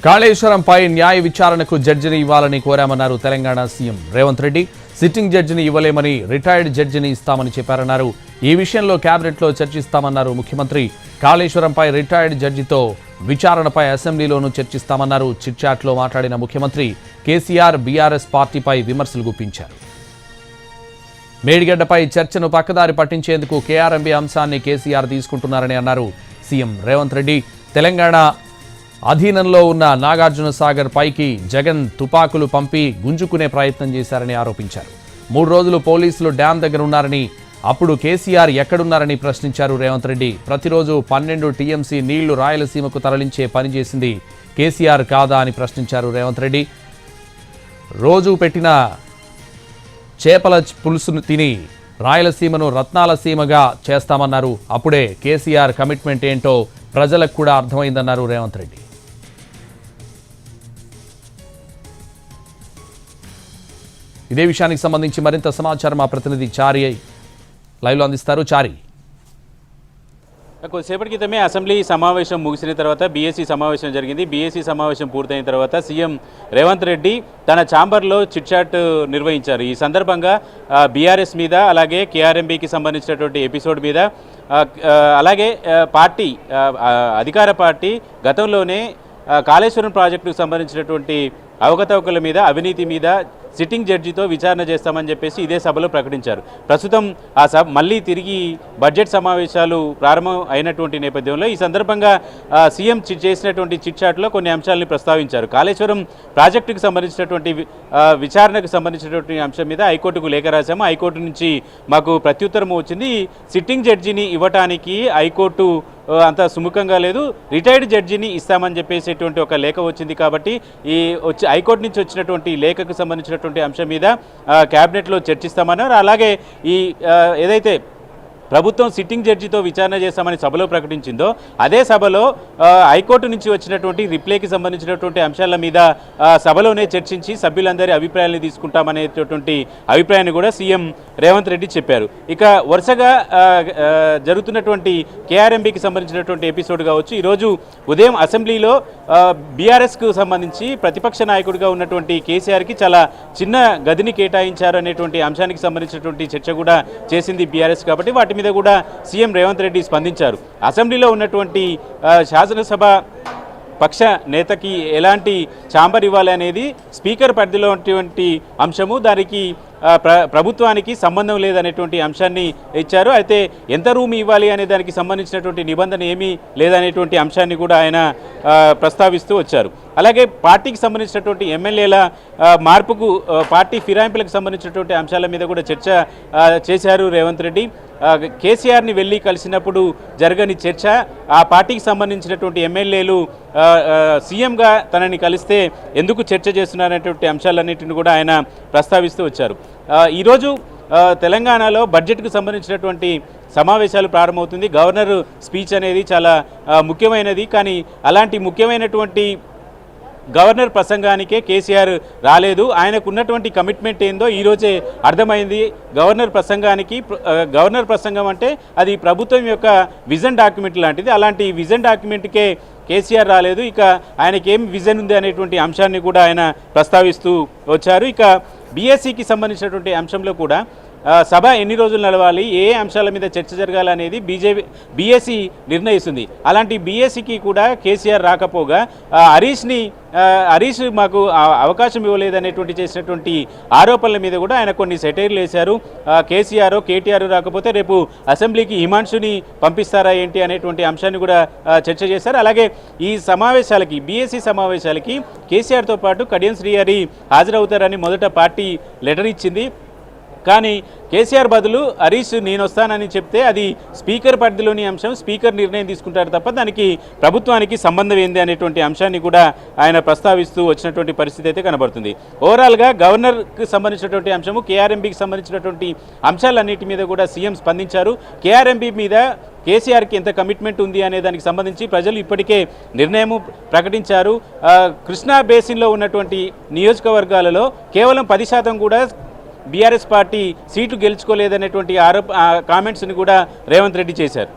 కాళేశ్వరంపై న్యాయ విచారణకు జడ్జిని ఇవ్వాలని కోరామన్నారు తెలంగాణ సీఎం రేవంత్ రెడ్డి. సిట్టింగ్ జడ్జిని ఇవ్వలేమని రిటైర్డ్ జడ్జిని ఇస్తామని చెప్పారన్నారు. ఈ విషయంలో కేబినెట్లో చర్చిస్తామన్నారు ముఖ్యమంత్రి. కాళేశ్వరంపై రిటైర్డ్ జడ్జితో విచారణపై అసెంబ్లీలోనూ చర్చిస్తామన్నారు. చిట్చాట్లో మాట్లాడిన ముఖ్యమంత్రి కేసీఆర్ బీఆర్ఎస్ పార్టీపై విమర్శలు గుప్పించారు. మేడిగడ్డపై చర్చను పక్కదారి పట్టించేందుకు కేఆర్ఎంబీ అంశాన్ని కేసీఆర్ తీసుకుంటున్నారని అన్నారు సీఎం రేవంత్ రెడ్డి. తెలంగాణ అధీనంలో ఉన్న నాగార్జున సాగర్ పైకి జగన్ తుపాకులు పంపి గుంజుకునే ప్రయత్నం చేశారని ఆరోపించారు. 3 రోజులు పోలీసులు డ్యాం దగ్గర ఉన్నారని, అప్పుడు కేసీఆర్ ఎక్కడున్నారని ప్రశ్నించారు రేవంత్ రెడ్డి. ప్రతిరోజు 12 టీఎంసీ నీళ్లు రాయలసీమకు తరలించే పని చేసింది కేసీఆర్ కాదా అని ప్రశ్నించారు రేవంత్ రెడ్డి. రోజు పెట్టిన చేపల పులుసును తిని రాయలసీమను రత్నాల సీమగా చేస్తామన్నారు. అప్పుడే కేసీఆర్ కమిట్మెంట్ ఏంటో ప్రజలకు కూడా అర్థమైందన్నారు రేవంత్ రెడ్డి. ఇదే విషయానికి సంబంధించి మరింత సమాచారం మా ప్రతినిధి చారి లైవ్లో అందిస్తారు. చారి, కొద్దిసేపటి క్రితమే అసెంబ్లీ సమావేశం ముగిసిన తర్వాత బీఎస్సీ సమావేశం జరిగింది. బీఎస్సీ సమావేశం పూర్తయిన తర్వాత సీఎం రేవంత్ రెడ్డి తన ఛాంబర్లో చిట్చాట్ నిర్వహించారు. ఈ సందర్భంగా బీఆర్ఎస్ మీద, అలాగే కేఆర్ఎంబీకి సంబంధించినటువంటి ఎపిసోడ్ మీద, అలాగే పార్టీ అధికార పార్టీ గతంలోనే కాళేశ్వరం ప్రాజెక్టుకు సంబంధించినటువంటి అవకతవకల మీద, అవినీతి మీద సిట్టింగ్ జడ్జితో విచారణ చేస్తామని చెప్పేసి ఇదే సభలో ప్రకటించారు. ప్రస్తుతం ఆ సభ మళ్ళీ తిరిగి బడ్జెట్ సమావేశాలు ప్రారంభం అయినటువంటి నేపథ్యంలో ఈ సందర్భంగా సీఎం చేసినటువంటి చిట్చాట్లో కొన్ని అంశాలని ప్రస్తావించారు. కాళేశ్వరం ప్రాజెక్టుకు సంబంధించినటువంటి విచారణకు సంబంధించినటువంటి అంశం మీద హైకోర్టుకు లేఖ రాశాము. హైకోర్టు నుంచి మాకు ప్రత్యుత్తరం వచ్చింది. సిట్టింగ్ జడ్జిని ఇవ్వటానికి హైకోర్టు అంత సుముఖంగా లేదు, రిటైర్డ్ జడ్జిని ఇస్తామని చెప్పేసేటువంటి ఒక లేఖ వచ్చింది. కాబట్టి ఈ హైకోర్టు నుంచి వచ్చినటువంటి లేఖకు సంబంధించినటువంటి అంశం మీద క్యాబినెట్లో చర్చిస్తామన్నారు. అలాగే ఈ ఏదైతే ప్రభుత్వం సిట్టింగ్ జడ్జితో విచారణ చేస్తామని సభలో ప్రకటించిందో అదే సభలో హైకోర్టు నుంచి వచ్చినటువంటి రిప్లైకి సంబంధించినటువంటి అంశాల మీద సభలోనే చర్చించి సభ్యులందరి అభిప్రాయాలను తీసుకుంటామనేటటువంటి అభిప్రాయాన్ని కూడా సీఎం రేవంత్ రెడ్డి చెప్పారు. ఇక వరుసగా జరుగుతున్నటువంటి కేఆర్ఎంబీకి సంబంధించినటువంటి ఎపిసోడ్ కావచ్చు. ఈరోజు ఉదయం అసెంబ్లీలో బీఆర్ఎస్కు సంబంధించి ప్రతిపక్ష నాయకుడిగా ఉన్నటువంటి కేసీఆర్కి చాలా చిన్న గదిని కేటాయించారు అనేటువంటి అంశానికి సంబంధించినటువంటి చర్చ కూడా చేసింది బీఆర్ఎస్. కాబట్టి వాటి మీద కూడా సీఎం రేవంత్ రెడ్డి స్పందించారు. అసెంబ్లీలో ఉన్నటువంటి శాసనసభ పక్ష నేతకి ఎలాంటి ఛాంబర్ ఇవ్వాలి అనేది స్పీకర్ పరిధిలో ఉన్నటువంటి అంశము, దానికి ప్రభుత్వానికి సంబంధం లేదనేటువంటి అంశాన్ని ఇచ్చారు. అయితే ఎంత రూమ్ ఇవ్వాలి అనే దానికి సంబంధించినటువంటి నిబంధన ఏమీ లేదనేటువంటి అంశాన్ని కూడా ఆయన ప్రస్తావిస్తూ వచ్చారు. అలాగే పార్టీకి సంబంధించినటువంటి ఎమ్మెల్యేల మార్పుకు, పార్టీ ఫిరాయింపులకు సంబంధించినటువంటి అంశాల మీద కూడా చర్చ చేశారు రేవంత్ రెడ్డి. కేసీఆర్ని వెళ్ళి కలిసినప్పుడు జరగని చర్చ, ఆ పార్టీకి సంబంధించినటువంటి ఎమ్మెల్యేలు సీఎంగా తనని కలిస్తే ఎందుకు చర్చ చేస్తున్నారనేటువంటి అంశాలన్నింటిని కూడా ఆయన ప్రస్తావిస్తూ వచ్చారు. ఈరోజు తెలంగాణలో బడ్జెట్కు సంబంధించినటువంటి సమావేశాలు ప్రారంభమవుతుంది. గవర్నర్ స్పీచ్ అనేది చాలా ముఖ్యమైనది. కానీ అలాంటి ముఖ్యమైనటువంటి గవర్నర్ ప్రసంగానికే కేసీఆర్ రాలేదు. ఆయనకు ఉన్నటువంటి కమిట్మెంట్ ఏందో ఈరోజే అర్థమైంది. గవర్నర్ ప్రసంగం అంటే అది ప్రభుత్వం యొక్క విజన్ డాక్యుమెంట్ లాంటిది. అలాంటి విజన్ డాక్యుమెంట్కే కేసీఆర్ రాలేదు. ఇక ఆయనకి ఏం విజన్ ఉంది అనేటువంటి అంశాన్ని కూడా ఆయన ప్రస్తావిస్తూ వచ్చారు. ఇక బీఎస్సీకి సంబంధించినటువంటి అంశంలో కూడా సభ ఎన్ని రోజులు నడవాలి, ఏ అంశాల మీద చర్చ జరగాలనేది బీఎస్సీ నిర్ణయిస్తుంది. అలాంటి బీఎస్సీకి కూడా కేసీఆర్ రాకపోగా హరీష్ మాకు అవకాశం ఇవ్వలేదనేటువంటి చేసినటువంటి ఆరోపణల మీద కూడా ఆయన కొన్ని సెటైర్లు వేశారు. కేసీఆర్ కేటీఆర్ రాకపోతే రేపు అసెంబ్లీకి హిమాంశుని పంపిస్తారా ఏంటి అనేటువంటి అంశాన్ని కూడా చర్చ చేశారు. అలాగే ఈ సమావేశాలకి, బీఎస్సీ సమావేశాలకి కేసీఆర్తో పాటు కడియం శ్రీహరి హాజరవుతారని మొదట పార్టీ లెటర్ ఇచ్చింది. కానీ కేసీఆర్ బదులు హరీష్ నేను వస్తానని చెప్తే అది స్పీకర్ పరిధిలోని అంశం, స్పీకర్ నిర్ణయం తీసుకుంటారు తప్ప దానికి ప్రభుత్వానికి సంబంధం ఏంది అనేటువంటి అంశాన్ని కూడా ఆయన ప్రస్తావిస్తూ వచ్చినటువంటి పరిస్థితి అయితే కనబడుతుంది. ఓవరాల్గా గవర్నర్కి సంబంధించినటువంటి అంశము, కేఆర్ఎంబీకి సంబంధించినటువంటి అంశాలన్నిటి మీద కూడా సీఎం స్పందించారు. కేఆర్ఎంబీ మీద కేసీఆర్కి ఎంత కమిట్మెంట్ ఉంది అనే దానికి సంబంధించి ప్రజలు ఇప్పటికే నిర్ణయం ప్రకటించారు. కృష్ణా బేసిన్లో ఉన్నటువంటి నియోజకవర్గాలలో కేవలం 10% కూడా బీఆర్ఎస్ పార్టీ సీట్లు గెలుచుకోలేదనేటువంటి కామెంట్స్ని కూడా రేవంత్ రెడ్డి చేశారు.